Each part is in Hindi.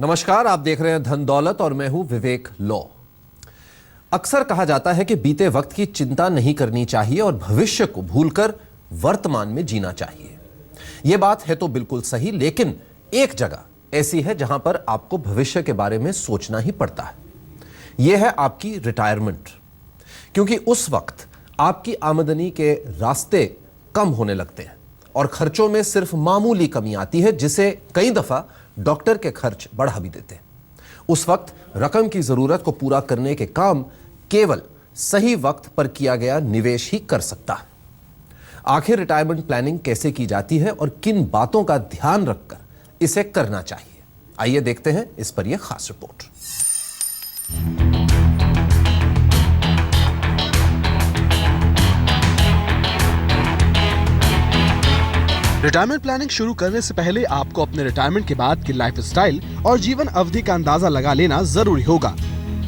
नमस्कार, आप देख रहे हैं धन दौलत और मैं हूं विवेक लॉ। अक्सर कहा जाता है कि बीते वक्त की चिंता नहीं करनी चाहिए और भविष्य को भूलकर वर्तमान में जीना चाहिए। यह बात है तो बिल्कुल सही, लेकिन एक जगह ऐसी है जहां पर आपको भविष्य के बारे में सोचना ही पड़ता है। यह है आपकी रिटायरमेंट, क्योंकि उस वक्त आपकी आमदनी के रास्ते कम होने लगते हैं और खर्चों में सिर्फ मामूली कमी आती है, जिसे कई दफा डॉक्टर के खर्च बढ़ा भी देते हैं। उस वक्त रकम की जरूरत को पूरा करने के काम केवल सही वक्त पर किया गया निवेश ही कर सकता है। आखिर रिटायरमेंट प्लानिंग कैसे की जाती है और किन बातों का ध्यान रखकर इसे करना चाहिए, आइए देखते हैं इस पर यह खास रिपोर्ट। रिटायरमेंट प्लानिंग शुरू करने से पहले आपको अपने रिटायरमेंट के बाद की लाइफस्टाइल और जीवन अवधि का अंदाजा लगा लेना जरूरी होगा।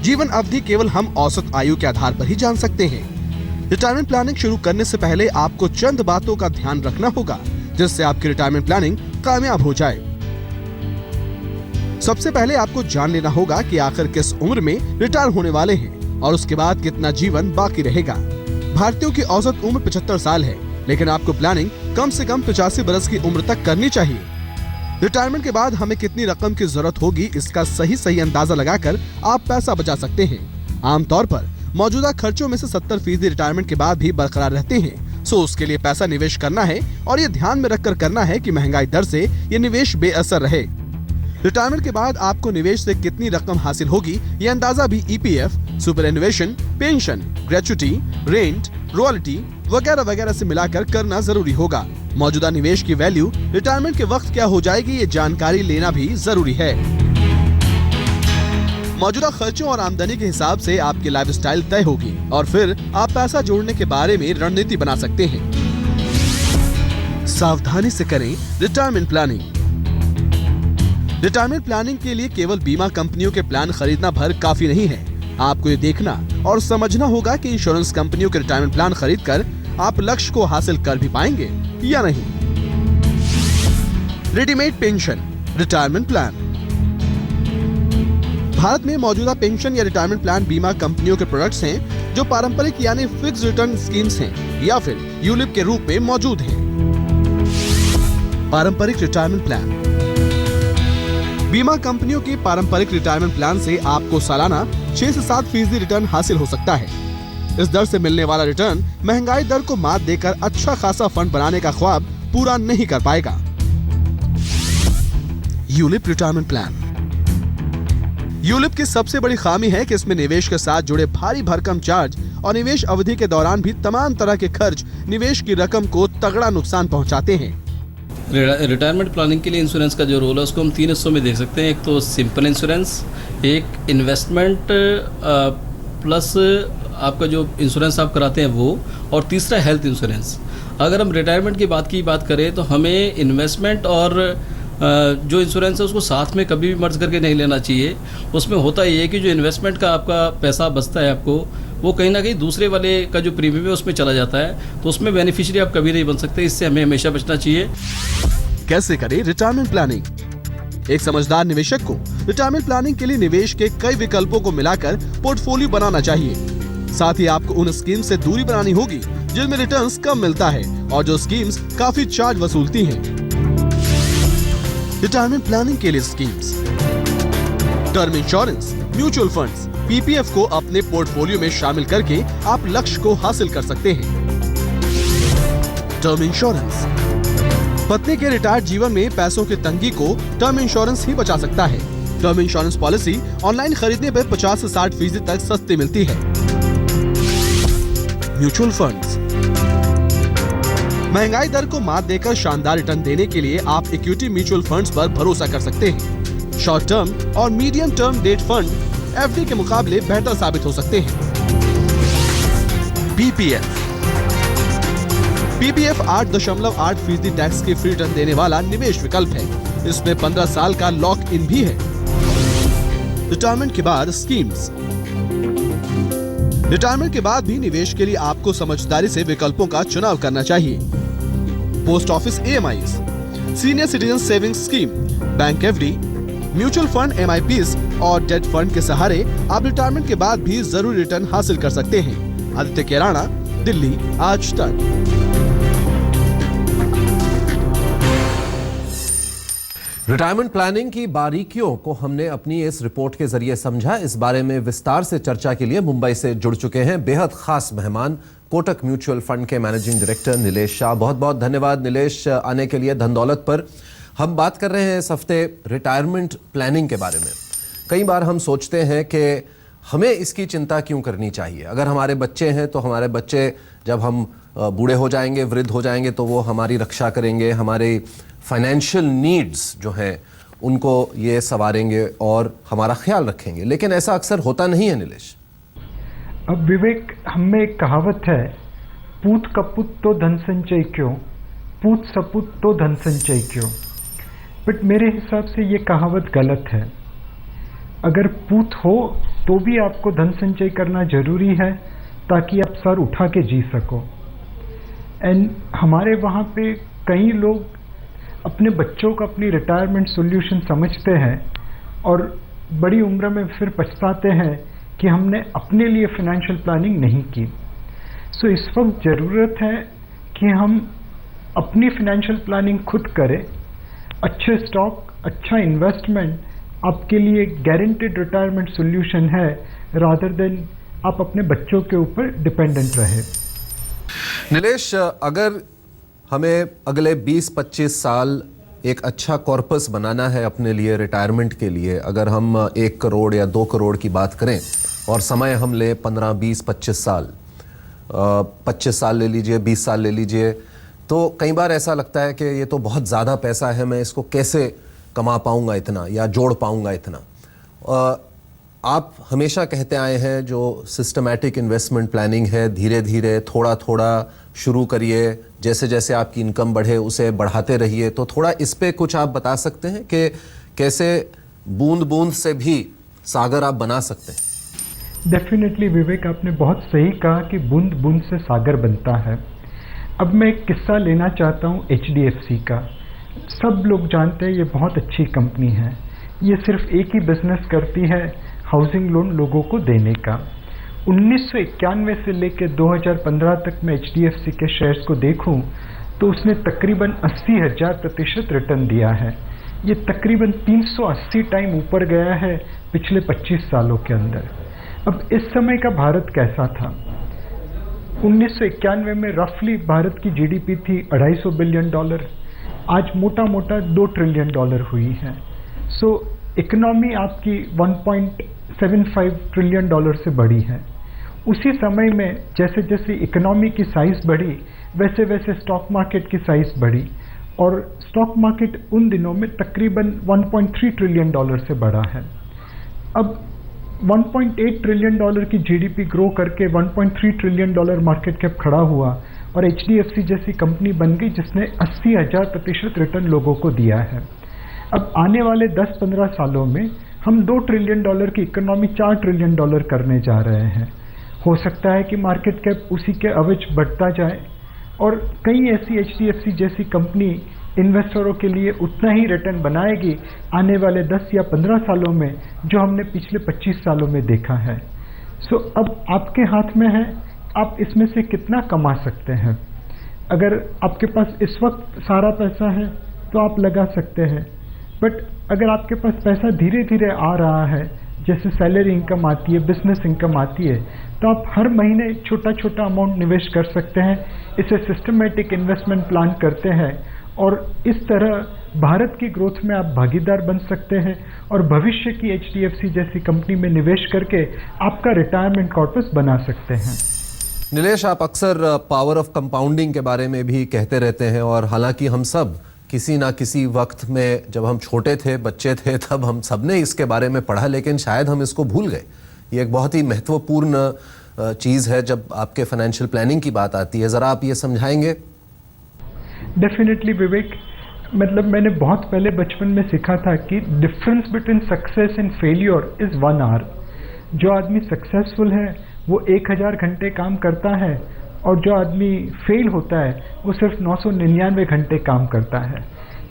जीवन अवधि केवल हम औसत आयु के आधार पर ही जान सकते हैं। रिटायरमेंट प्लानिंग शुरू करने से पहले आपको चंद बातों का ध्यान रखना होगा, जिससे आपकी रिटायरमेंट प्लानिंग कामयाब हो जाए। सबसे पहले आपको जान लेना होगा कि आखिर किस उम्र में रिटायर होने वाले हैं और उसके बाद कितना जीवन बाकी रहेगा। भारतीयों की औसत उम्र 75 साल है, लेकिन आपको प्लानिंग कम से कम 85 बरस की उम्र तक करनी चाहिए। रिटायरमेंट के बाद हमें कितनी रकम की जरूरत होगी, इसका सही अंदाजा लगाकर आप पैसा बचा सकते हैं। आमतौर पर मौजूदा खर्चों में से 70% रिटायरमेंट के बाद भी बरकरार रहते हैं। सो उसके लिए पैसा निवेश करना है और ये ध्यान में रखकर करना है कि महंगाई दर से ये निवेश बेअसर रहे। रिटायरमेंट के बाद आपको निवेश से कितनी रकम हासिल होगी, ये अंदाजा भी EPF, superannuation, pension, gratuity, rent, royalty वगैरह वगैरह से मिलाकर करना जरूरी होगा। मौजूदा निवेश की वैल्यू रिटायरमेंट के वक्त क्या हो जाएगी, ये जानकारी लेना भी जरूरी है। मौजूदा खर्चों और आमदनी के हिसाब से आपकी लाइफस्टाइल तय होगी और फिर आप पैसा जोड़ने के बारे में रणनीति बना सकते हैं। सावधानी से करें रिटायरमेंट प्लानिंग। रिटायरमेंट प्लानिंग के लिए केवल बीमा कंपनियों के प्लान खरीदना भर काफी नहीं है। आपको ये देखना और समझना होगा कि इंश्योरेंस कंपनियों के रिटायरमेंट प्लान खरीदकर आप लक्ष्य को हासिल कर भी पाएंगे या नहीं। Readymade pension retirement plan. Bharat में मौजूदा पेंशन या रिटायरमेंट प्लान बीमा कंपनियों के प्रोडक्ट्स हैं, जो पारंपरिक यानी फिक्स रिटर्न स्कीम्स हैं या फिर यूलिप के रूप में मौजूद हैं। पारंपरिक रिटायरमेंट प्लान। बीमा कंपनियों के पारंपरिक रिटायरमेंट प्लान से आपको सालाना 6 से 7% रिटर्न हासिल हो सकता है। इस दर से मिलने वाला रिटर्न महंगाई दर को मात देकर अच्छा खासा फंड बनाने का ख्वाब पूरा नहीं कर पाएगा। ULIP retirement plan. यूलिप की सबसे बड़ी खामी है कि इसमें निवेश के साथ जुड़े भारी भरकम चार्ज और निवेश अवधि के दौरान भी तमाम तरह के खर्च निवेश की रकम को तगड़ा नुकसान पहुंचाते हैं। रिटायरमेंट प्लानिंग के लिए इंश्योरेंस का जो रोल है उसको हम 3 हिस्सों में देख सकते हैं। एक तो सिंपल इंश्योरेंस, एक इन्वेस्टमेंट प्लस आपका जो इंश्योरेंस आप कराते हैं वो, और तीसरा हेल्थ इंश्योरेंस। अगर हम रिटायरमेंट की बात करें तो हमें इन्वेस्टमेंट और जो इंश्योरेंस है उसको साथ में कभी भी मर्ज करके नहीं लेना चाहिए। उसमें होता ये है कि जो इन्वेस्टमेंट का आपका पैसा बचता है आपको, वो कहीं ना कहीं दूसरे वाले का जो प्रीमियम है उसमें चला जाता है, तो उसमें बेनिफिशियरी आप कभी नहीं बन सकते। इससे हमें हमेशा बचना चाहिए। कैसे करें रिटायरमेंट प्लानिंग? एक समझदार निवेशक को रिटायरमेंट प्लानिंग के लिए निवेश के कई विकल्पों को मिलाकर पोर्टफोलियो बनाना चाहिए। साथ ही आपको उन स्कीम से दूरी बनानी होगी जिनमें रिटर्न्स कम मिलता है और जो स्कीम्स काफी चार्ज वसूलती हैं। रिटायरमेंट प्लानिंग के लिए schemes. Term insurance, mutual funds, PPF को अपने पोर्टफोलियो में शामिल करके आप लक्ष्य को हासिल कर सकते हैं। Term insurance. पत्नी के रिटायर्ड जीवन में पैसों की तंगी को टर्म इंश्योरेंस ही बचा सकता है। टर्म इंश्योरेंस पॉलिसी ऑनलाइन खरीदने पर 50 से 60% तक सस्ती मिलती है। Mutual funds. महंगाई दर को मात देकर शानदार रिटर्न देने के लिए आप इक्विटी म्यूचुअल फंड्स पर भरोसा कर सकते हैं। शॉर्ट टर्म और medium term debt fund FD के मुकाबले बेहतर साबित हो सकते हैं। पीपीएफ। पीपीएफ 8.8% टैक्स की फ्री रिटर्न देने वाला निवेश विकल्प है। इसमें 15 साल का लॉक इन भी है। रिटायरमेंट के बाद स्कीम्स। रिटायरमेंट के बाद भी निवेश के लिए आपको समझदारी से विकल्पों का चुनाव करना चाहिए। Post office EMIs, senior citizen savings scheme, bank FD, mutual fund, MIPs और डेट फंड के सहारे आप रिटायरमेंट के बाद भी जरूरी रिटर्न हासिल कर सकते हैं। आदित्य केराना, दिल्ली, आज तक। रिटायरमेंट प्लानिंग की बारीकियों को हमने अपनी इस रिपोर्ट के जरिए समझा। इस बारे में विस्तार से चर्चा के लिए मुंबई से जुड़ चुके हैं बेहद खास मेहमान, कोटक म्यूचुअल फंड के मैनेजिंग डायरेक्टर नीलेश शाह। बहुत बहुत धन्यवाद नीलेश आने के लिए। धन दौलत पर हम बात कर रहे हैं इस हफ्ते रिटायरमेंट प्लानिंग के बारे में। कई बार हम सोचते हैं कि हमें इसकी चिंता क्यों करनी चाहिए। अगर हमारे बच्चे हैं तो हमारे बच्चे जब हम बूढ़े हो जाएंगे, वृद्ध हो जाएंगे, तो वो हमारी रक्षा करेंगे, हमारे फाइनेंशियल नीड्स जो हैं उनको ये संवारेंगे और हमारा ख्याल रखेंगे। लेकिन ऐसा अक्सर होता नहीं है नीलेश। अब विवेक, हम में एक कहावत है, पूत कपूत तो धन संचय क्यों, पूत सपूत तो धन संचय क्यों। बट मेरे हिसाब से ये कहावत गलत है। अगर पूत हो तो भी आपको धन संचय करना जरूरी है ताकि आप सर उठा के जी सको। एंड हमारे वहाँ पे कई लोग अपने बच्चों को अपनी रिटायरमेंट सॉल्यूशन समझते हैं और बड़ी उम्र में फिर पछताते हैं कि हमने अपने लिए फाइनेंशियल प्लानिंग नहीं की। सो इस वक्त ज़रूरत है कि हम अपनी फाइनेंशियल प्लानिंग खुद करें। अच्छे स्टॉक, अच्छा इन्वेस्टमेंट आपके लिए गारंटीड रिटायरमेंट सॉल्यूशन है, रादर देन आप अपने बच्चों के ऊपर डिपेंडेंट रहे। नीलेश, अगर हमें अगले 20-25 साल एक अच्छा कॉर्पस बनाना है अपने लिए रिटायरमेंट के लिए, अगर हम 1 करोड़ या 2 करोड़ की बात करें और समय हम ले 15, 20, 25 साल, 25 साल ले लीजिए, 20 साल ले लीजिए, तो कई बार ऐसा लगता है कि ये तो बहुत ज़्यादा पैसा है, मैं इसको कैसे कमा पाऊंगा इतना या जोड़ पाऊंगा इतना। आप हमेशा कहते आए हैं जो सिस्टमैटिक इन्वेस्टमेंट प्लानिंग है, धीरे धीरे थोड़ा थोड़ा शुरू करिए, जैसे जैसे आपकी इनकम बढ़े उसे बढ़ाते रहिए। तो थोड़ा इस पे कुछ आप बता सकते हैं कि कैसे बूंद बूंद से भी सागर आप बना सकते हैं। डेफिनेटली विवेक, आपने बहुत सही कहा कि बूंद बूंद से सागर बनता है। अब मैं एक किस्सा लेना चाहता हूँ HDFC का। सब लोग जानते हैं ये बहुत अच्छी कंपनी है। ये सिर्फ एक ही बिजनेस करती है, हाउसिंग लोन लोगों को देने का। 1991 से लेकर 2015 तक मैं HDFC के शेयर्स को देखूं तो उसने तकरीबन 80,000% रिटर्न दिया है। ये तकरीबन 380 टाइम ऊपर गया है पिछले 25 सालों के अंदर। अब इस समय का भारत कैसा था? 1991 में रफली भारत की GDP थी $250 बिलियन, आज मोटा मोटा $2 ट्रिलियन हुई है। सो इकोनॉमी आपकी $1.75 ट्रिलियन से बढ़ी है। उसी समय में जैसे जैसे इकोनॉमी की साइज बढ़ी वैसे वैसे स्टॉक मार्केट की साइज बढ़ी और स्टॉक मार्केट उन दिनों में तकरीबन $1.3 ट्रिलियन से बढ़ा है। अब $1.8 ट्रिलियन की GDP ग्रो करके $1.3 ट्रिलियन मार्केट कैप खड़ा हुआ और HDFC जैसी कंपनी बन गई जिसने 80,000% रिटर्न लोगों को दिया है। अब आने वाले 10-15 सालों में हम $2 ट्रिलियन की इकोनॉमी $4 ट्रिलियन करने जा रहे हैं। हो सकता है कि मार्केट कैप उसी के अवज बढ़ता जाए और कई ऐसी HDFC जैसी कंपनी इन्वेस्टरों के लिए उतना ही रिटर्न बनाएगी आने वाले 10 या 15 सालों में जो हमने पिछले 25 सालों में देखा है। सो अब आपके हाथ में है, आप इसमें से कितना कमा सकते हैं। अगर आपके पास इस वक्त सारा पैसा है तो आप लगा सकते हैं, बट अगर आपके पास पैसा धीरे धीरे आ रहा है, जैसे सैलरी इनकम आती है, बिजनेस इनकम आती है, तो आप हर महीने छोटा छोटा अमाउंट निवेश कर सकते हैं। इसे सिस्टमेटिक इन्वेस्टमेंट प्लान करते हैं और इस तरह भारत की ग्रोथ में आप भागीदार बन सकते हैं और भविष्य की HDFC जैसी कंपनी में निवेश करके आपका रिटायरमेंट कॉर्पस बना सकते हैं। नीलेश, आप अक्सर पावर ऑफ कंपाउंडिंग के बारे में भी कहते रहते हैं और हालांकि हम सब किसी ना किसी वक्त में जब हम छोटे थे, बच्चे थे, तब हम सब ने इसके बारे में पढ़ा, लेकिन शायद हम इसको भूल गए। ये एक बहुत ही महत्वपूर्ण चीज़ है जब आपके फाइनेंशियल प्लानिंग की बात आती है। ज़रा आप ये समझाएंगे। डेफिनेटली विवेक, मतलब मैंने बहुत पहले बचपन में सीखा था कि difference between success and failure is 1 hour. जो आदमी सक्सेसफुल है वो 1000 घंटे काम करता है और जो आदमी फेल होता है वो सिर्फ 999 घंटे काम करता है।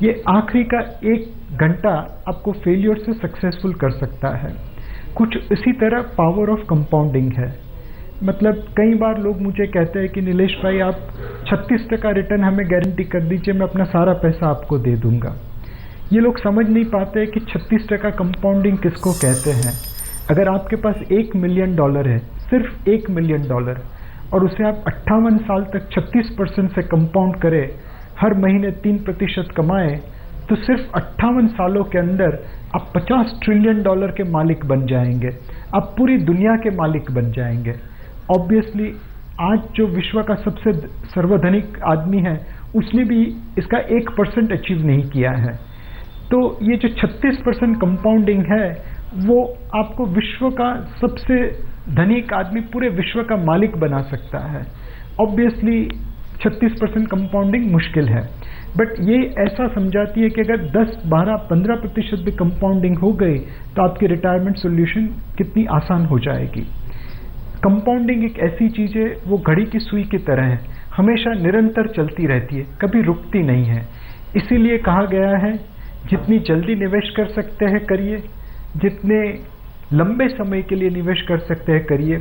ये आखिरी का 1 घंटा आपको फेलियर से सक्सेसफुल कर सकता है। कुछ इसी तरह पावर ऑफ कंपाउंडिंग है। मतलब कई बार लोग मुझे कहते हैं कि नीलेश भाई आप 36% रिटर्न हमें गारंटी कर दीजिए, मैं अपना सारा पैसा आपको दे दूंगा। ये लोग समझ नहीं पाते कि 36% कंपाउंडिंग किसको कहते हैं। अगर आपके पास $1 मिलियन है, सिर्फ $1 मिलियन, और उसे आप 58 साल तक 36% से कंपाउंड करें, हर महीने 3% कमाए, तो सिर्फ 58 सालों के अंदर आप $50 ट्रिलियन के मालिक बन जाएंगे। आप पूरी दुनिया के मालिक बन जाएंगे। ऑब्वियसली आज जो विश्व का सबसे सर्वाधनिक आदमी है उसने भी इसका 1% अचीव नहीं किया है। तो ये जो 36% कंपाउंडिंग है वो आपको विश्व का सबसे धनिक आदमी, पूरे विश्व का मालिक बना सकता है। ऑब्वियसली 36% कंपाउंडिंग मुश्किल है, बट ये ऐसा समझाती है कि अगर 10, 12, 15% भी कंपाउंडिंग हो गई तो आपकी रिटायरमेंट सॉल्यूशन कितनी आसान हो जाएगी। कंपाउंडिंग एक ऐसी चीज़ है, वो घड़ी की सुई की तरह है, हमेशा निरंतर चलती रहती है, कभी रुकती नहीं है। इसीलिए कहा गया है जितनी जल्दी निवेश कर सकते हैं करिए, जितने लंबे समय के लिए निवेश कर सकते हैं करिए।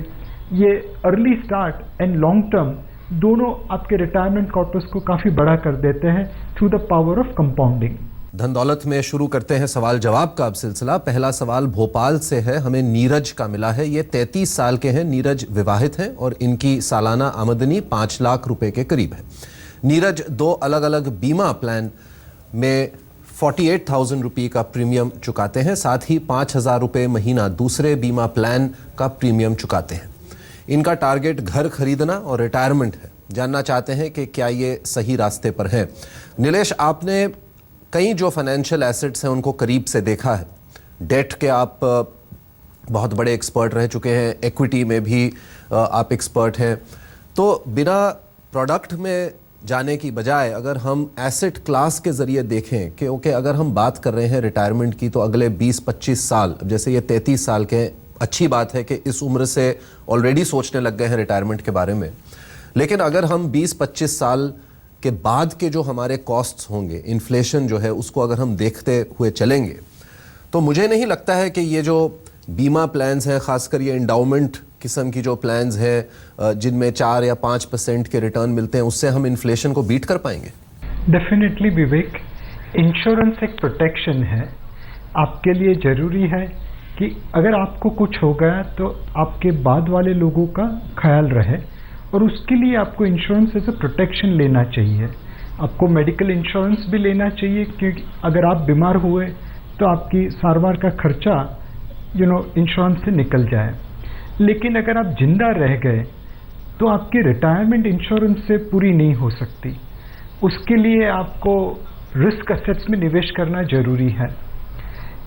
ये early start and long term दोनों आपके रिटायरमेंट कॉर्पस को काफ़ी बड़ा कर देते हैं through the power of compounding. धन दौलत में शुरू करते हैं सवाल जवाब का अब सिलसिला। पहला सवाल भोपाल से है, हमें नीरज का मिला है। ये 33 साल के हैं, नीरज विवाहित हैं और इनकी सालाना आमदनी 5 लाख रुपए के करीब है। नीरज 2 अलग अलग बीमा प्लान में 48,000 रुपये का प्रीमियम चुकाते हैं, साथ ही 5,000 रुपये महीना दूसरे बीमा प्लान का प्रीमियम चुकाते हैं। इनका टारगेट घर खरीदना और रिटायरमेंट है। जानना चाहते हैं कि क्या ये सही रास्ते पर है। नीलेश, आपने कई जो फाइनेंशियल एसेट्स हैं उनको करीब से देखा है। डेट के आप बहुत बड़े एक्सपर्ट रह चुके हैं, इक्विटी में भी आप एक्सपर्ट हैं। तो बिना प्रोडक्ट में जाने की बजाय अगर हम एसेट क्लास के ज़रिए देखें, क्योंकि अगर हम बात कर रहे हैं रिटायरमेंट की तो अगले 20-25 साल, जैसे ये 33 साल के, अच्छी बात है कि इस उम्र से ऑलरेडी सोचने लग गए हैं रिटायरमेंट के बारे में। लेकिन अगर हम 20-25 साल के बाद के जो हमारे कॉस्ट्स होंगे, इन्फ्लेशन जो है उसको अगर हम देखते हुए चलेंगे, तो मुझे नहीं लगता है कि ये जो बीमा प्लान्स हैं, खासकर ये इंडाउमेंट किस्म की जो प्लान्स हैं जिनमें 4 या 5% के रिटर्न मिलते हैं, उससे हम इन्फ्लेशन को बीट कर पाएंगे। डेफिनेटली विवेक, इंश्योरेंस एक प्रोटेक्शन है। आपके लिए ज़रूरी है कि अगर आपको कुछ हो गया तो आपके बाद वाले लोगों का ख्याल रहे, और उसके लिए आपको इंश्योरेंस एज ए प्रोटेक्शन लेना चाहिए। आपको मेडिकल इंश्योरेंस भी लेना चाहिए, क्योंकि अगर आप बीमार हुए तो आपकी सारवार का खर्चा इंश्योरेंस से निकल जाए। लेकिन अगर आप जिंदा रह गए तो आपकी रिटायरमेंट इंश्योरेंस से पूरी नहीं हो सकती। उसके लिए आपको रिस्क एसेट्स में निवेश करना जरूरी है।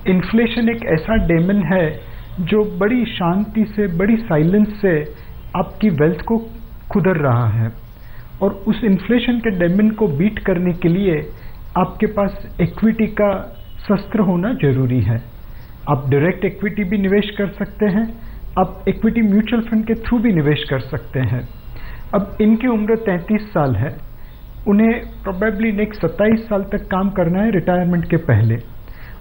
इन्फ्लेशन एक ऐसा डेमन है जो बड़ी शांति से, बड़ी साइलेंस से आपकी वेल्थ को खुदर रहा है, और उस इन्फ्लेशन के डेमन को बीट करने के लिए आपके पास इक्विटी का शस्त्र होना जरूरी है। आप डायरेक्ट इक्विटी भी निवेश कर सकते हैं, आप इक्विटी म्यूचुअल फंड के थ्रू भी निवेश कर सकते हैं। अब इनकी उम्र 33 साल है, उन्हें प्रोबेबली नेक्स्ट 27 साल तक काम करना है रिटायरमेंट के पहले,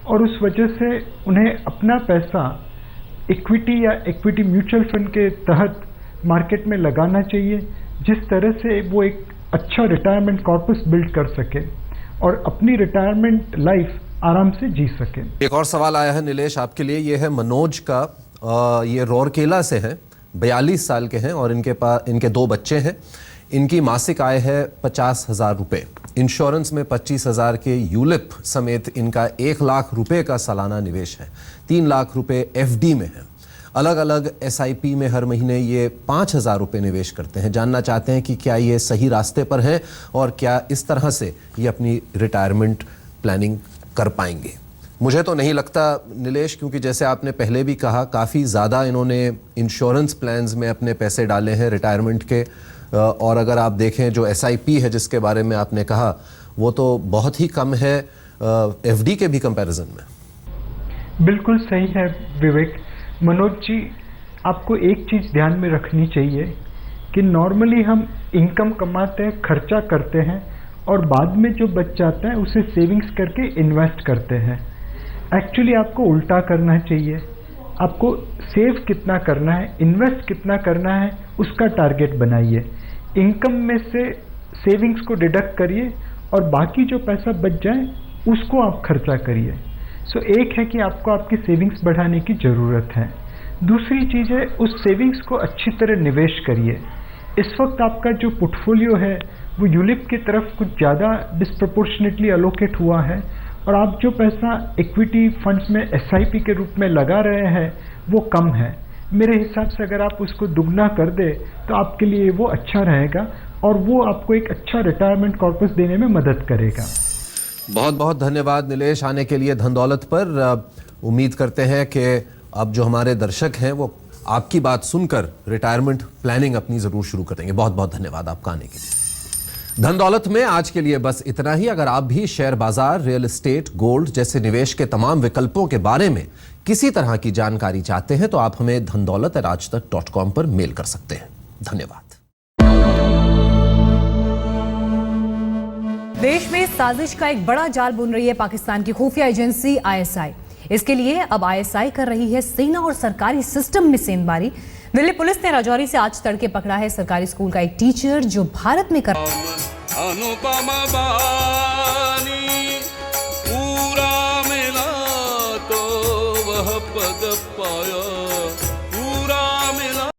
और उस वजह से उन्हें अपना पैसा इक्विटी या इक्विटी म्यूचुअल फंड के तहत मार्केट में लगाना चाहिए, जिस तरह से वो एक अच्छा रिटायरमेंट कॉर्पस बिल्ड कर सके और अपनी रिटायरमेंट लाइफ आराम से जी सके। एक और सवाल आया है नीलेश आपके लिए, ये है मनोज का। ये रौरकेला से हैं, 42 साल के हैं और इनके 2 बच्चे हैं। इनकी मासिक आय है 50,000 रुपये। इंश्योरेंस में 25,000 के यूलिप समेत इनका 1 लाख रुपए का सालाना निवेश है। 3 लाख रुपए एफडी में है। अलग अलग एसआईपी में हर महीने ये 5,000 रुपये निवेश करते हैं। जानना चाहते हैं कि क्या ये सही रास्ते पर हैं और क्या इस तरह से ये अपनी रिटायरमेंट प्लानिंग कर पाएंगे। मुझे तो नहीं लगता नीलेश, क्योंकि जैसे आपने पहले भी कहा, काफ़ी ज़्यादा इन्होंने इंश्योरेंस प्लान्स में अपने पैसे डाले हैं रिटायरमेंट के, और अगर आप देखें जो एसआईपी है जिसके बारे में आपने कहा, वो तो बहुत ही कम है एफडी के भी कंपैरिजन में। बिल्कुल सही है विवेक। मनोज जी, आपको एक चीज़ ध्यान में रखनी चाहिए कि नॉर्मली हम इनकम कमाते हैं, खर्चा करते हैं और बाद में जो बच जाता है उसे सेविंग्स करके इन्वेस्ट करते हैं। एक्चुअली आपको उल्टा करना चाहिए। आपको सेव कितना करना है, इन्वेस्ट कितना करना है, उसका टारगेट बनाइए। इनकम में से सेविंग्स को डिडक्ट करिए और बाकी जो पैसा बच जाए उसको आप खर्चा करिए। सो एक है कि आपको आपकी सेविंग्स बढ़ाने की ज़रूरत है। दूसरी चीज़ है उस सेविंग्स को अच्छी तरह निवेश करिए। इस वक्त आपका जो पोर्टफोलियो है वो यूलिप की तरफ कुछ ज़्यादा डिस्प्रपोर्शनेटली अलोकेट हुआ है और आप जो पैसा इक्विटी फंड्स में SIP के रूप में लगा रहे हैं वो कम है। मेरे हिसाब से अगर आप उसको दुगना कर दे तो आपके लिए वो अच्छा रहेगा और वो आपको एक अच्छा रिटायरमेंट कॉर्पस देने में मदद करेगा। बहुत बहुत धन्यवाद नीलेश आने के लिए धन दौलत पर। उम्मीद करते हैं कि अब जो हमारे दर्शक हैं वो आपकी बात सुनकर रिटायरमेंट प्लानिंग अपनी जरूर शुरू करेंगे। बहुत बहुत धन्यवाद आपका आने के लिए। धन दौलत में आज के लिए बस इतना ही। अगर आप भी शेयर बाजार, रियल एस्टेट, गोल्ड जैसे निवेश के तमाम विकल्पों के बारे में किसी तरह की जानकारी चाहते हैं तो आप हमें dhandaulat@aajtak.com पर मेल कर सकते हैं। धन्यवाद। देश में साजिश का एक बड़ा जाल बुन रही है पाकिस्तान की खुफिया एजेंसी ISI। इसके लिए अब ISI कर रही है सेना और सरकारी सिस्टम में सेंधमारी। दिल्ली पुलिस ने राजौरी से आज तड़के पकड़ा है सरकारी स्कूल का एक टीचर जो भारत में कर